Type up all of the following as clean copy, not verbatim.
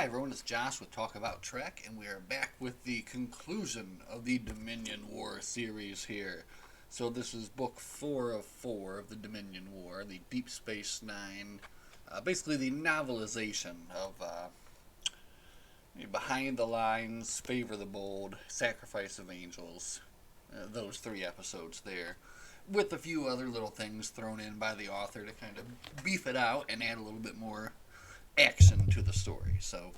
Hi everyone, it's Josh with Talk About Trek, and we are back with the conclusion of the Dominion War series here. So this is book 4 of 4 of the Dominion War, the Deep Space Nine, basically the novelization of Behind the Lines, Favor the Bold, Sacrifice of Angels, those 3 episodes there, with a few other little things thrown in by the author to kind of beef it out and add a little bit more action to the story. So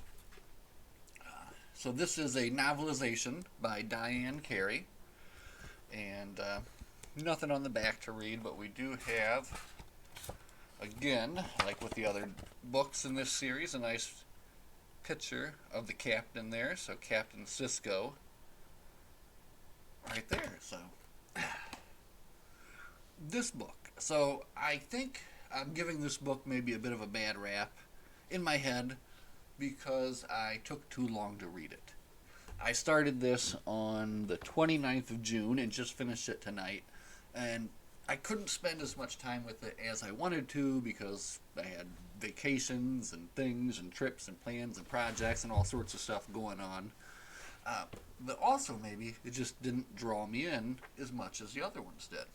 this is a novelization by Diane Carey, and nothing on the back to read, but we do have, again, like with the other books in this series, a nice picture of the captain there. So Captain Sisko, right there. So this book. So I think I'm giving this book maybe a bit of a bad rap in my head because I took too long to read it. I started this on the 29th of June and just finished it tonight, and I couldn't spend as much time with it as I wanted to because I had vacations and things and trips and plans and projects and all sorts of stuff going on. But also maybe it just didn't draw me in as much as the other ones did.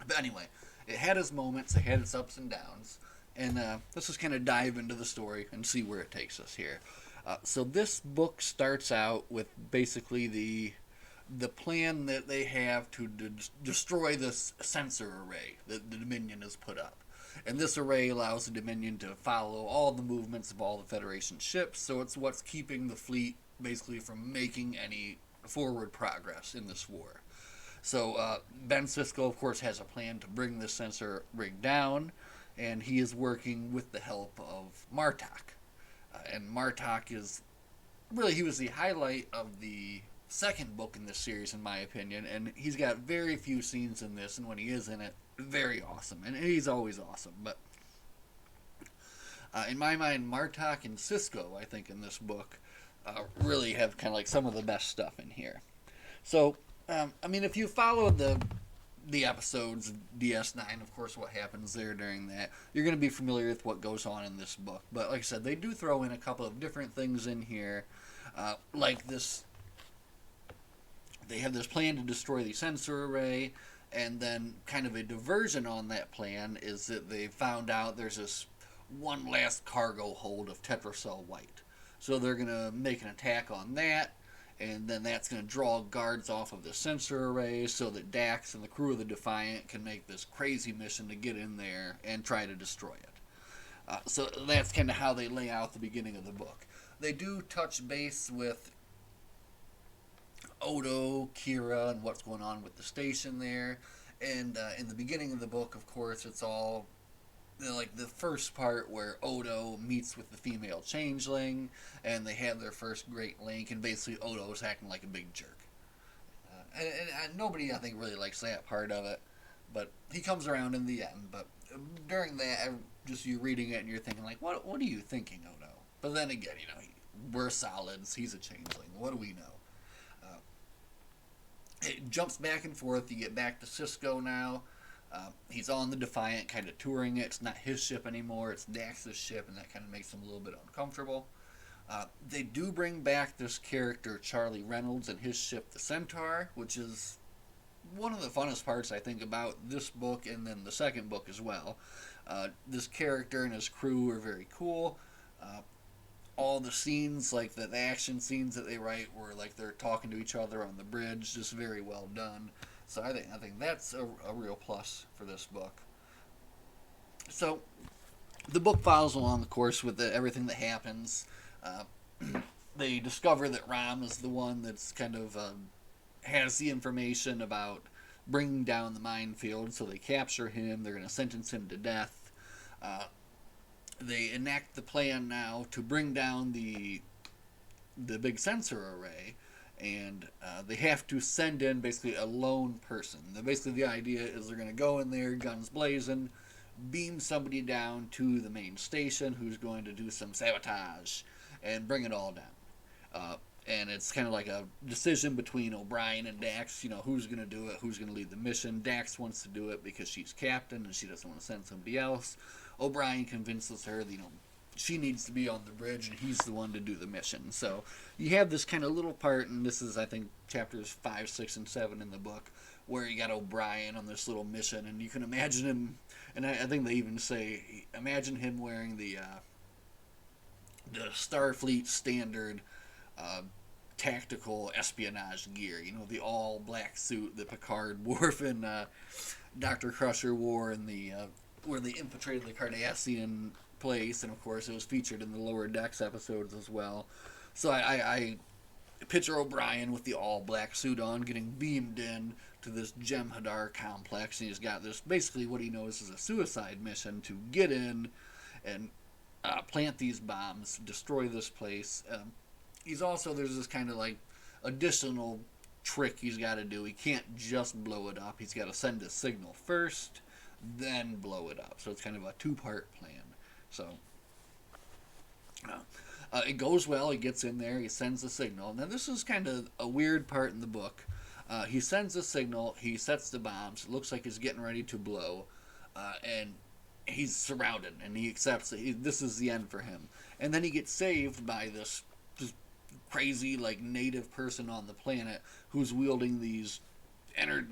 But anyway, it had its moments, it had its ups and downs. And let's just kind of dive into the story and see where it takes us here. So this book starts out with basically the plan that they have to destroy this sensor array that the Dominion has put up. And this array allows the Dominion to follow all the movements of all the Federation ships, so it's what's keeping the fleet basically from making any forward progress in this war. So Ben Sisko, of course, has a plan to bring this sensor rig down, and he is working with the help of Martok. And Martok is really, he was the highlight of the second book in this series, in my opinion, and he's got very few scenes in this, and when he is in it, very awesome. And he's always awesome, but in my mind, Martok and Sisko, I think, in this book, really have kind of like some of the best stuff in here. So, I mean, if you follow the episodes of DS9, of course, what happens there during that, you're going to be familiar with what goes on in this book. But like I said, they do throw in a couple of different things in here, like this. They have this plan to destroy the sensor array, and then kind of a diversion on that plan is that they found out there's this one last cargo hold of Tetracell White. So they're going to make an attack on that, and then that's going to draw guards off of the sensor array so that Dax and the crew of the Defiant can make this crazy mission to get in there and try to destroy it. So that's kind of how they lay out the beginning of the book. They do touch base with Odo, Kira, and what's going on with the station there. And in the beginning of the book, of course, it's all like the first part where Odo meets with the female changeling, and they have their first great link, and basically Odo's acting like a big jerk. And nobody, I think, really likes that part of it, but he comes around in the end. But during that, just you reading it and you're thinking, like, what are you thinking, Odo? But then again, we're solids, he's a changeling, what do we know? It jumps back and forth. You get back to Sisko now. He's on the Defiant, kind of touring it. It's not his ship anymore. It's Dax's ship, and that kind of makes him a little bit uncomfortable. They do bring back this character, Charlie Reynolds, and his ship, the Centaur, which is one of the funnest parts, I think, about this book and then the second book as well. This character and his crew are very cool. All the scenes, like the action scenes that they write, where like they're talking to each other on the bridge, just very well done. So I think that's a real plus for this book. So the book follows along the course with everything that happens. They discover that Rom is the one that's kind of has the information about bringing down the minefield, so they capture him. They're going to sentence him to death. They enact the plan now to bring down the big sensor array, and they have to send in basically a lone person. Basically, the idea is they're going to go in there, guns blazing, beam somebody down to the main station who's going to do some sabotage and bring it all down. And it's kind of like a decision between O'Brien and Dax, who's going to do it, who's going to lead the mission. Dax wants to do it because she's captain and she doesn't want to send somebody else. O'Brien convinces her that, she needs to be on the bridge, and he's the one to do the mission. So you have this kind of little part, and this is, I think, chapters 5, 6, and 7 in the book, where you got O'Brien on this little mission, and you can imagine him, and I think they even say, imagine him wearing the Starfleet standard uh, tactical espionage gear. You know, the all black suit that Picard wore in Dr. Crusher wore in the where they infiltrated the Cardassian place, and of course it was featured in the Lower Decks episodes as well. So I picture O'Brien with the all black suit on, getting beamed in to this Jem'Hadar complex, and he's got this, basically what he knows is a suicide mission to get in and plant these bombs, destroy this place. He's also, there's this kind of like additional trick he's got to do. He can't just blow it up. He's got to send a signal first, then blow it up. So it's kind of a two-part plan. So it goes well. He gets in there. He sends a signal. Now this is kind of a weird part in the book. He sends a signal. He sets the bombs. It looks like he's getting ready to blow, and he's surrounded. And he accepts that this is the end for him. And then he gets saved by this crazy, like, native person on the planet who's wielding these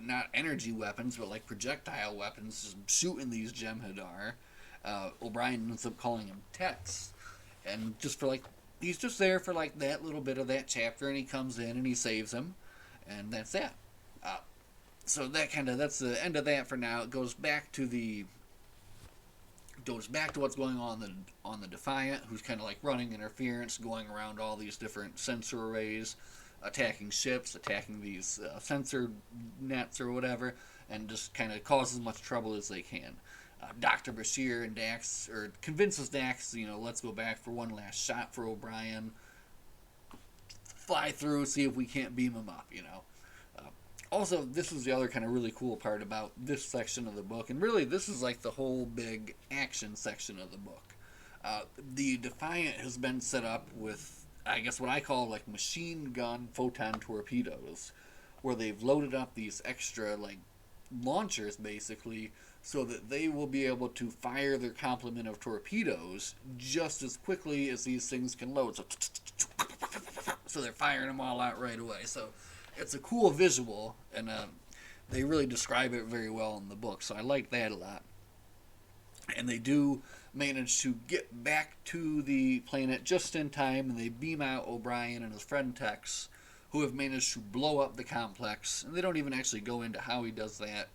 not energy weapons, but like projectile weapons, just shooting these Jem'Hadar. O'Brien ends up calling him Tex, and just for like, he's just there for like that little bit of that chapter, and he comes in and he saves him, and that's that. So that's the end of that for now. It goes back to what's going on the Defiant, who's kind of like running interference, going around all these different sensor arrays, attacking ships, attacking these sensor nets or whatever, and just kind of cause as much trouble as they can. Dr. Bashir and Dax, or convinces Dax, let's go back for one last shot for O'Brien. Fly through, see if we can't beam him up, Also, this is the other kind of really cool part about this section of the book, and really this is like the whole big action section of the book. The Defiant has been set up with, I guess, what I call like machine gun photon torpedoes, where they've loaded up these extra like launchers basically, so that they will be able to fire their complement of torpedoes just as quickly as these things can load. So they're firing them all out right away. So it's a cool visual, and they really describe it very well in the book. So I like that a lot. And they do manage to get back to the planet just in time, and they beam out O'Brien and his friend Tex, who have managed to blow up the complex. And they don't even actually go into how he does that,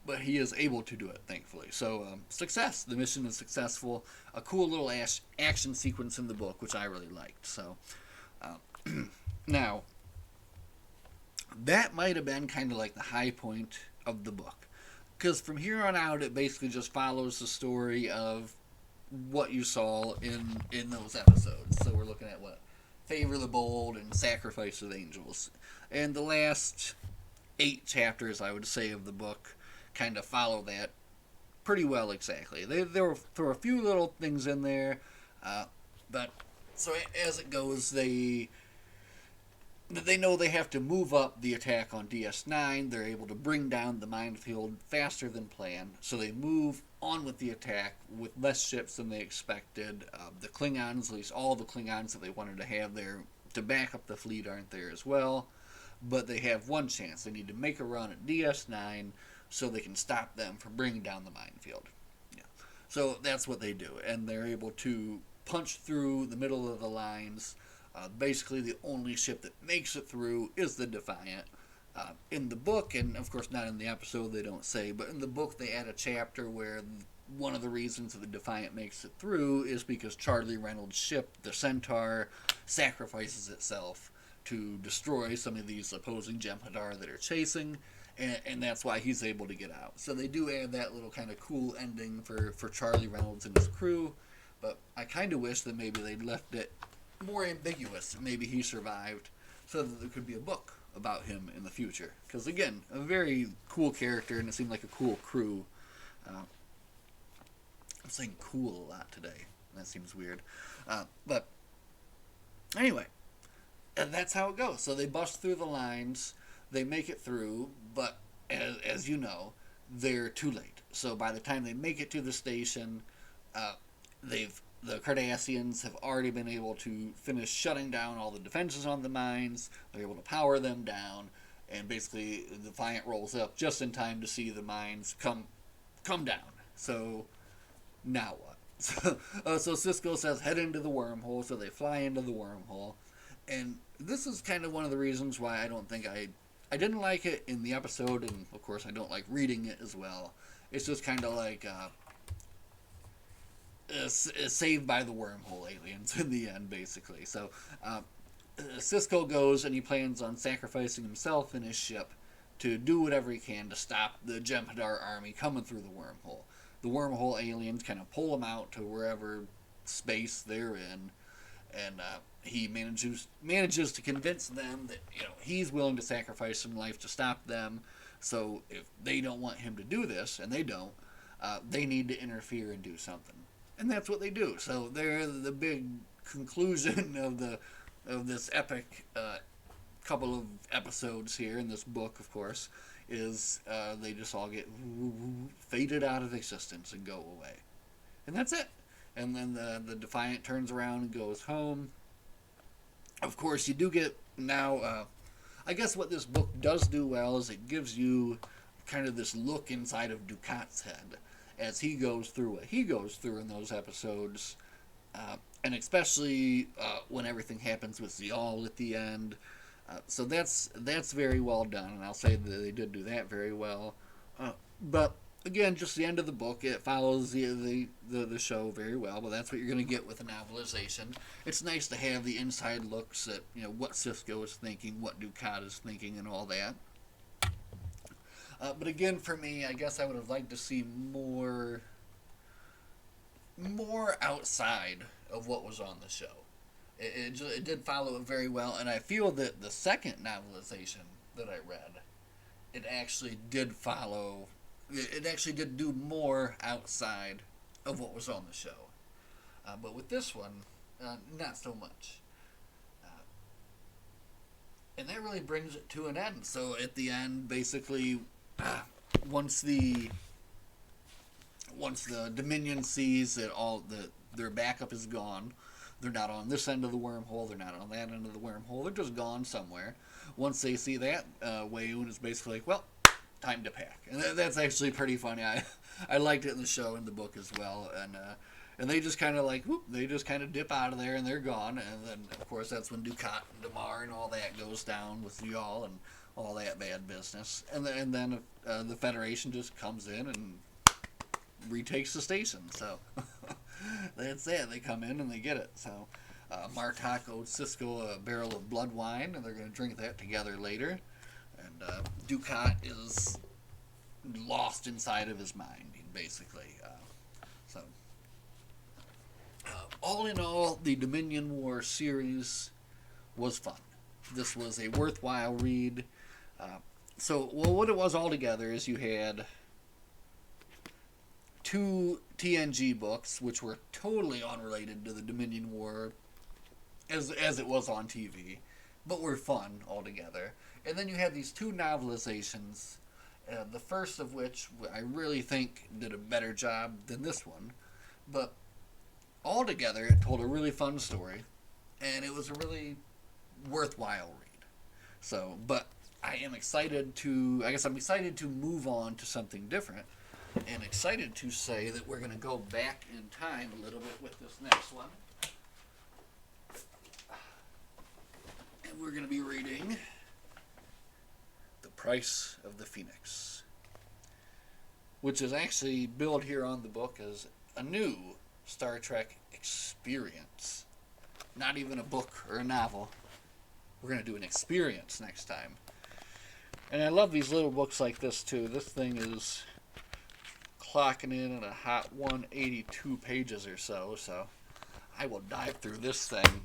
but he is able to do it, thankfully. So, success. The mission is successful. A cool little action sequence in the book, which I really liked. So, now, that might have been kind of like the high point of the book. Because from here on out, it basically just follows the story of what you saw in those episodes. So we're looking at what? Favor the Bold and Sacrifice of Angels. And the last 8 chapters, I would say, of the book kind of follow that pretty well exactly. There were a few little things in there, but so as it goes, they know they have to move up the attack on DS9. They're able to bring down the minefield faster than planned, so they move on with the attack with less ships than they expected. The Klingons, at least all the Klingons that they wanted to have there to back up the fleet, aren't there as well. But they have one chance. They need to make a run at DS9 so they can stop them from bringing down the minefield. Yeah. So that's what they do, and they're able to punch through the middle of the lines. Basically, the only ship that makes it through is the Defiant. In the book, and of course not in the episode, they don't say, but in the book they add a chapter where one of the reasons that the Defiant makes it through is because Charlie Reynolds' ship, the Centaur, sacrifices itself to destroy some of these opposing Jem'Hadar that are chasing, and that's why he's able to get out. So they do add that little kind of cool ending for Charlie Reynolds and his crew, but I kind of wish that maybe they'd left it more ambiguous. Maybe he survived, so that there could be a book about him in the future. Because again, a very cool character, and it seemed like a cool crew. I'm saying cool a lot today. That seems weird. But anyway, and that's how it goes. So they bust through the lines, they make it through, but as you know, they're too late. So by the time they make it to the station, they've the Cardassians have already been able to finish shutting down all the defenses on the mines. They're able to power them down, and basically the Defiant rolls up just in time to see the mines come down. So now what? So Sisko says head into the wormhole, so they fly into the wormhole. And this is kind of one of the reasons why I don't think I didn't like it in the episode, and of course I don't like reading it as well. It's just kind of like saved by the wormhole aliens in the end, basically. So Sisko goes and he plans on sacrificing himself and his ship to do whatever he can to stop the Jem'Hadar army coming through the wormhole. The wormhole aliens kind of pull him out to wherever space they're in, and he manages to convince them that he's willing to sacrifice some life to stop them. So if they don't want him to do this, and they don't, they need to interfere and do something, and that's what they do. So they're the big conclusion of this epic couple of episodes here in this book, of course, is they just all get faded out of existence and go away, and that's it. And then the Defiant turns around and goes home. Of course, you do get now. I guess what this book does do well is it gives you kind of this look inside of Dukat's head as he goes through what he goes through in those episodes, and especially when everything happens with Ziyal at the end. So that's very well done, and I'll say that they did do that very well. But again, just the end of the book, it follows the show very well, but that's what you're going to get with a novelization. It's nice to have the inside looks at what Sisko is thinking, what Dukat is thinking, and all that. But again, for me, I guess I would have liked to see more outside of what was on the show. It did follow it very well, and I feel that the second novelization that I read, it actually did follow. It actually did do more outside of what was on the show. But with this one, not so much. And that really brings it to an end. So at the end, basically, once the Dominion sees that their backup is gone, they're not on this end of the wormhole, they're not on that end of the wormhole, they're just gone somewhere. Once they see that, Weyoun is basically like, well, time to pack. And that's actually pretty funny. I liked it in the show and the book as well. And they just kind of they just kind of dip out of there and they're gone. And then, of course, that's when Dukat and Damar and all that goes down with Ziyal and all that bad business. And then the Federation just comes in and retakes the station. So that's it. They come in and they get it. So Martok owes Sisko a barrel of blood wine, and they're going to drink that together later. And Dukat is lost inside of his mind, basically. All in all, the Dominion War series was fun. This was a worthwhile read. What it was altogether is you had 2 TNG books, which were totally unrelated to the Dominion War as it was on TV, but were fun altogether. And then you had these 2 novelizations, the first of which I really think did a better job than this one. But altogether, it told a really fun story, and it was a really worthwhile read. So, but I'm excited to move on to something different, and excited to say that we're going to go back in time a little bit with this next one. And we're going to be reading The Price of the Phoenix, which is actually billed here on the book as a new Star Trek experience. Not even a book or a novel. We're going to do an experience next time. And I love these little books like this too. This thing is clocking in at a hot 182 pages or so, so I will dive through this thing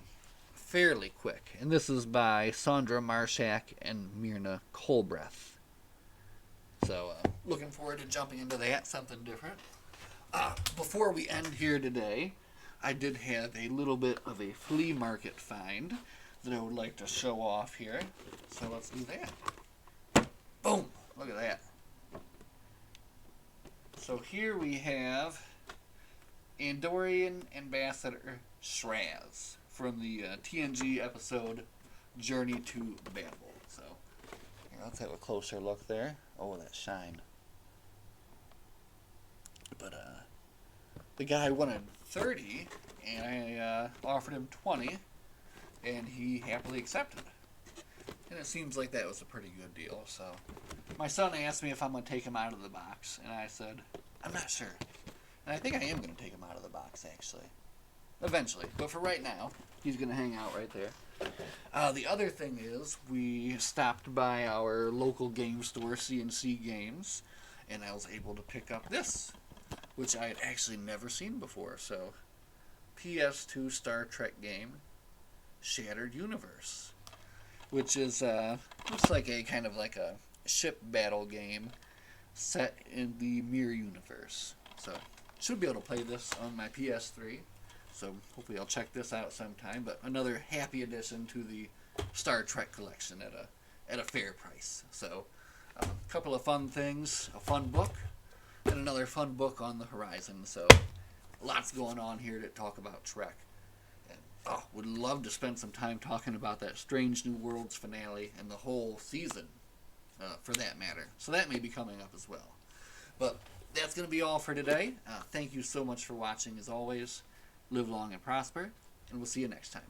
fairly quick. And this is by Sandra Marshak and Myrna Colbreth. So looking forward to jumping into that, something different. Before we end here today, I did have a little bit of a flea market find that I would like to show off here. So let's do that. Boom! Look at that. So here we have Andorian Ambassador Shraz from the TNG episode Journey to Babel. So, here, let's have a closer look there. Oh, that shine. But the guy wanted 30, and I offered him 20, and he happily accepted. And it seems like that was a pretty good deal. So my son asked me if I'm going to take him out of the box, and I said, I'm not sure. And I think I am going to take him out of the box, actually. Eventually. But for right now, he's going to hang out right there. The other thing is, we stopped by our local game store, CNC Games, and I was able to pick up this, which I had actually never seen before. So, PS2 Star Trek game, Shattered Universe, which is looks like a kind of like a ship battle game set in the Mirror universe. So, should be able to play this on my PS3. So hopefully I'll check this out sometime. But another happy addition to the Star Trek collection at a fair price. So a couple of fun things, a fun book, and another fun book on the horizon. So lots going on here to talk about Trek. And would love to spend some time talking about that Strange New Worlds finale and the whole season, for that matter. So that may be coming up as well. But that's going to be all for today. Thank you so much for watching as always. Live long and prosper, and we'll see you next time.